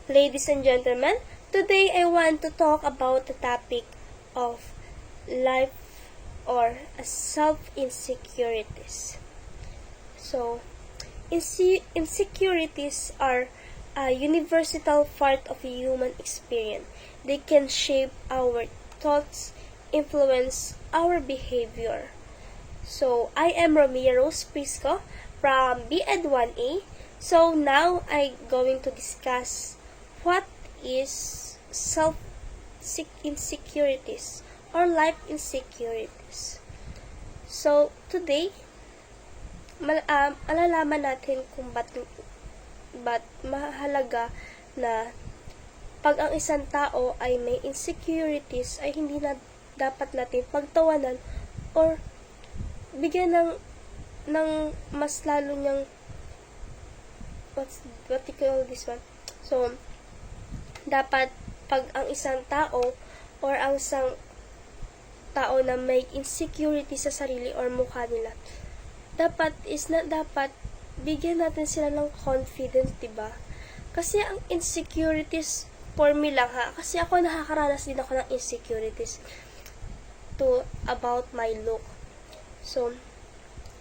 Ladies and gentlemen, today I want to talk about the topic of life or self-insecurities. So, insecurities are a universal part of human experience. They can shape our thoughts, influence our behavior. So, I am Romero Prisco from BEd1A. So, now I'm going to discuss what is self-insecurities or life insecurities. So, today, malalaman natin kung ba't mahalaga na pag ang isang tao ay may insecurities ay hindi na dapat natin pagtawanan or bigyan ng mas lalo niyang what you call this one. So, dapat pag ang isang tao or ang isang tao na may insecurity sa sarili or mukha nila, dapat bigyan natin sila ng confidence, diba? Kasi ang insecurities, for me lang ha, kasi ako nakakaranas din ako ng insecurities about my look. So,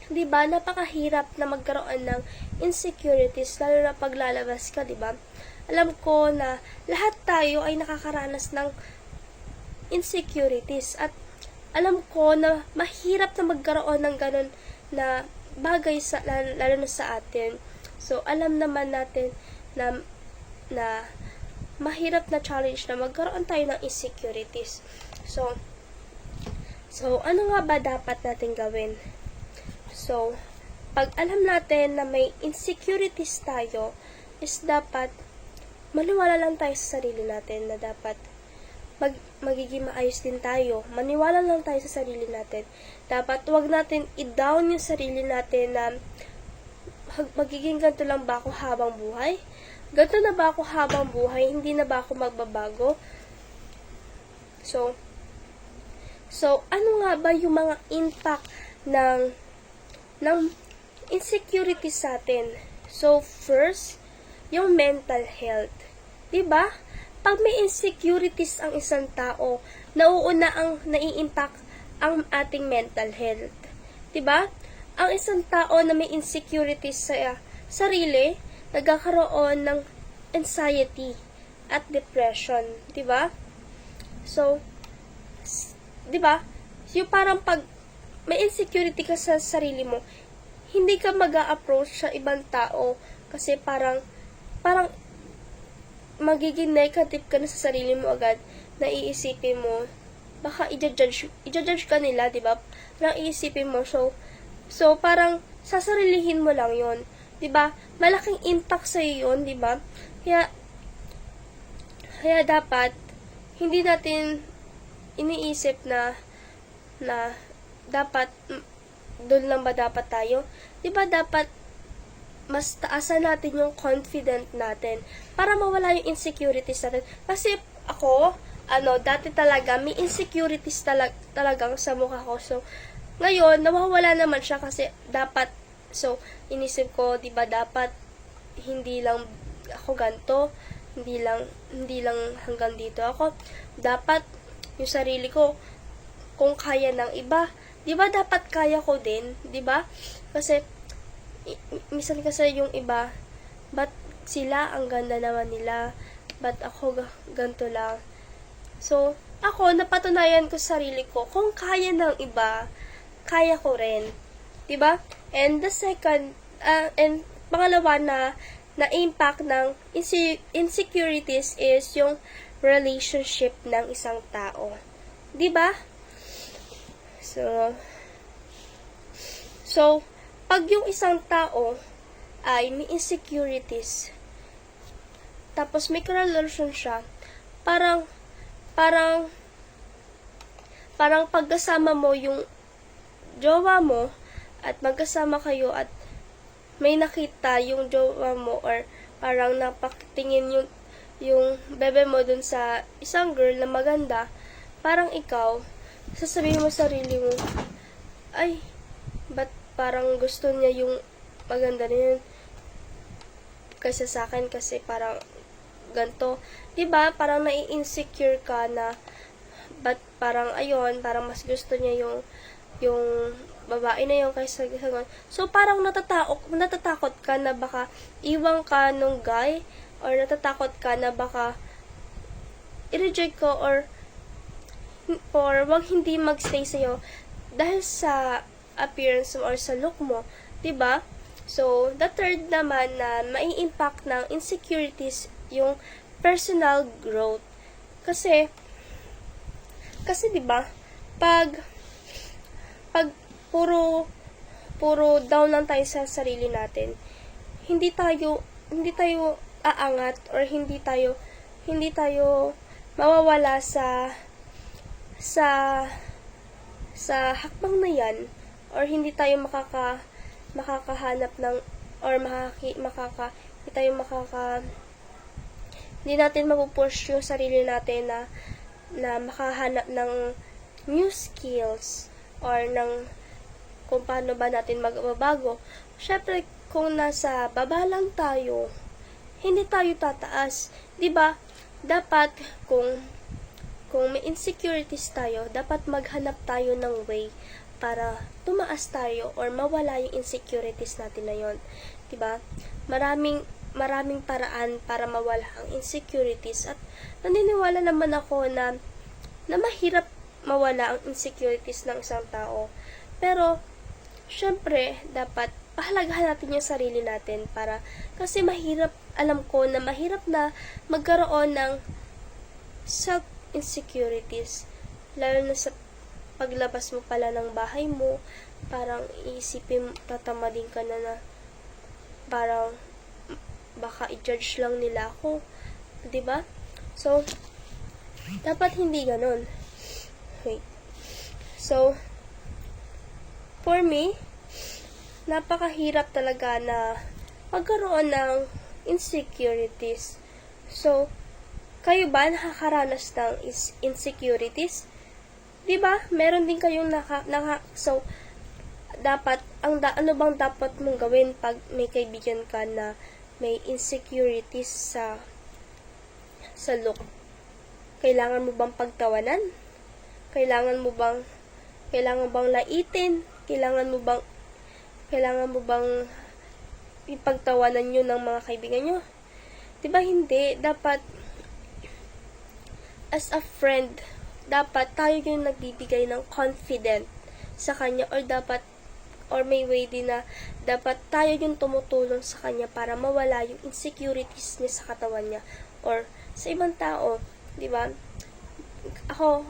diba, napakahirap na magkaroon ng insecurities, lalo na paglalabas ka, diba? Alam ko na lahat tayo ay nakakaranas ng insecurities at alam ko na mahirap na magkaroon ng ganun na bagay lalo na sa atin. So, alam naman natin na mahirap na challenge na magkaroon tayo ng insecurities. So, ano nga ba dapat natin gawin? So, pag alam natin na may insecurities tayo, is dapat maniwala lang tayo sa sarili natin na dapat magiging maayos din tayo. Maniwala lang tayo sa sarili natin. Dapat wag natin i-down yung sarili natin na magiging ganito lang ba ako habang buhay? Ganito na ba ako habang buhay? Hindi na ba ako magbabago? So ano nga ba yung mga impact ng insecurity sa atin? So, first, yung mental health. Diba? Pag may insecurities ang isang tao, nauuna ang nai-impact ang ating mental health. Diba? Ang isang tao na may insecurities sa sarili, nagkakaroon ng anxiety at depression. Diba? So, diba? Yung parang pag may insecurity ka sa sarili mo, hindi ka mag-a-approach sa ibang tao kasi parang magiging negative ka na sa sarili mo agad, na iisipin mo, baka i-judge ka nila, di ba? Parang iisipin mo, so parang sasarilihin mo lang yon, di ba? Malaking impact sa iyo yon, di ba? Kaya dapat hindi natin iniisip na dapat doon lang ba dapat tayo? Di ba dapat mas taasan natin yung confident natin para mawala yung insecurities natin. Kasi ako, dati talaga, may insecurities talagang sa mukha ko. So, ngayon, nawawala naman siya kasi dapat, so, inisip ko, di ba dapat, hindi lang ako ganito, hindi lang hanggang dito ako. Dapat, yung sarili ko, kung kaya ng iba, di ba dapat kaya ko din, di ba? Kasi, minsan kasi yung iba, ba't sila ang ganda naman nila, ba't ako ganito lang. So, ako, napatunayan ko sa sarili ko, kung kaya ng iba, kaya ko rin. Diba? And the second, and pangalawa na impact ng insecurities is yung relationship ng isang tao. Diba? So, pag yung isang tao ay may insecurities, tapos may karelasyon siya, parang pagkasama mo yung jowa mo, at magkasama kayo at may nakita yung jowa mo, or parang napatingin yung bebe mo dun sa isang girl na maganda, parang ikaw, sasabihin mo sa sarili mo, ay, ba't parang gusto niya yung maganda rin kaysa sa akin kasi parang ganto. 'Di ba? Parang nai-insecure ka na but parang ayun, parang mas gusto niya yung babae na yun kaysa sa. So parang natatakot ka na baka iwan ka nung guy, or natatakot ka na baka i-reject ko, or wag hindi magstay sa'yo dahil sa appearance mo or sa look mo, 'di ba? So the third naman na mai-impact ng insecurities yung personal growth. Kasi 'di ba, pag puro down lang tayo sa sarili natin, hindi tayo aangat, or hindi tayo mawawala sa hakbang na yan, or hindi tayo makakahanap ng, or hindi natin mapupush yung sarili natin na makahanap ng new skills, or ng kung paano ba natin magbabago. Syempre, kung nasa baba lang tayo, hindi tayo tataas. 'Di ba? Dapat kung may insecurities tayo, dapat maghanap tayo ng way para tumaas tayo or mawala yung insecurities natin na yon. 'Di ba? Maraming paraan para mawala ang insecurities, at naniniwala naman ako na mahirap mawala ang insecurities ng isang tao. Pero syempre, dapat pahalagahan natin yung sarili natin, kasi alam ko na mahirap na magkaroon ng self-insecurities, lalo na sa paglabas mo pala ng bahay mo, parang iisipin, tatamadin ka na parang baka i-judge lang nila ako, 'di ba? So dapat hindi ganun. Wait. So for me, napakahirap talaga na magkaroon ng insecurities. So, kayo ba nakakaranas ng insecurities? 'Di ba? Meron din kayong so dapat ano bang dapat mong gawin pag may kaibigan ka na may insecurities sa look? Kailangan mo bang pagtawanan? Kailangan mo bang laitin? Kailangan mo bang ipagtawanan nyo ng mga kaibigan nyo? Diba hindi? Dapat, as a friend, dapat tayo yung nagbibigay ng confident sa kanya, or may way din na dapat tayo yung tumutulong sa kanya para mawala yung insecurities niya sa katawan niya or sa ibang tao. Diba? Ako,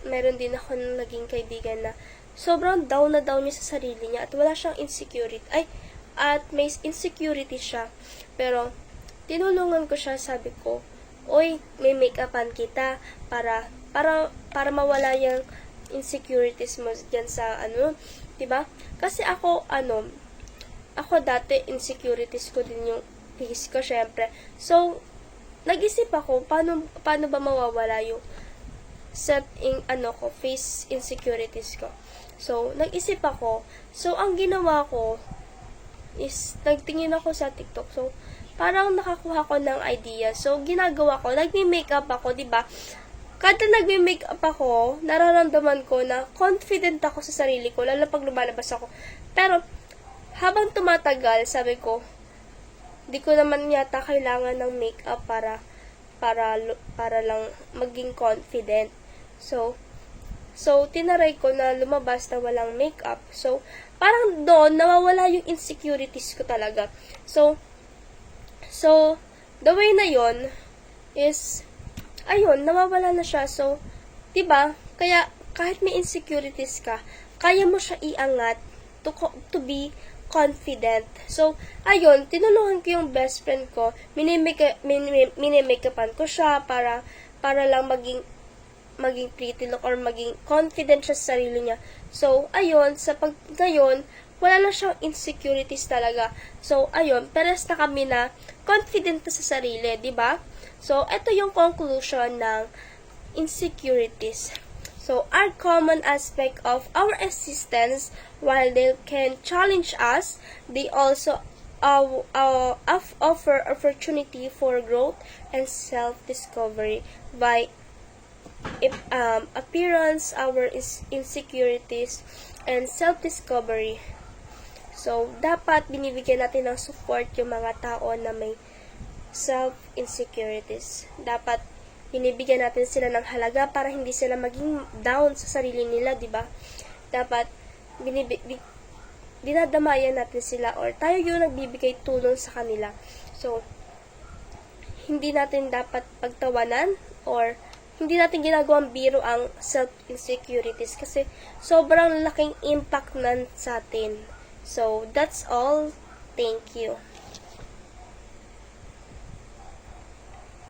meron din ako naging kaibigan na sobrang down na down niya sa sarili niya at wala siyang insecurity. At may insecurity siya. Pero, tinulungan ko siya, sabi ko, oy, may make-upan kita para mawala yung insecurities mo dyan sa diba? Kasi ako dati, insecurities ko din yung face ko, syempre. So, nag-isip ako, paano ba mawawala yung face insecurities ko. So, nag-isip ako. So, ang ginawa ko is, nagtingin ako sa TikTok. So, parang nakakuha ko ng idea. So, ginagawa ko, nagme-makeup ako, diba? Kada nagme-makeup ako, nararamdaman ko na confident ako sa sarili ko, lalo pag lumalabas ako. Pero, habang tumatagal, sabi ko, di ko naman yata kailangan ng makeup para lang maging confident. So, tinaray ko na lumabas na walang makeup. So, parang doon, nawawala yung insecurities ko talaga. So, the way na yon is, ayun, nawawala na siya. So, diba, kaya, kahit may insecurities ka, kaya mo siya iangat to be confident. So, ayun, tinulungan ko yung best friend ko, minimake-upan ko siya para lang maging pretty look or maging confident siya sa sarili niya. So, ayun, ngayon, wala na siyang insecurities talaga. So, ayun, pares na kami na confident na sa sarili, di ba? So, ito yung conclusion ng insecurities. So, are common aspect of our existence. While they can challenge us, they also offer opportunity for growth and self-discovery by appearance, our insecurities, and self-discovery. So, dapat binibigyan natin ng support yung mga tao na may self-insecurities. Dapat binibigyan natin sila ng halaga para hindi sila maging down sa sarili nila, di ba? Dapat dinadamayan natin sila or tayo yung nagbibigay tulong sa kanila. So, hindi natin dapat pagtawanan or hindi natin ginagawang biro ang self-insecurities kasi sobrang laking impact nan sa atin. So, that's all. Thank you.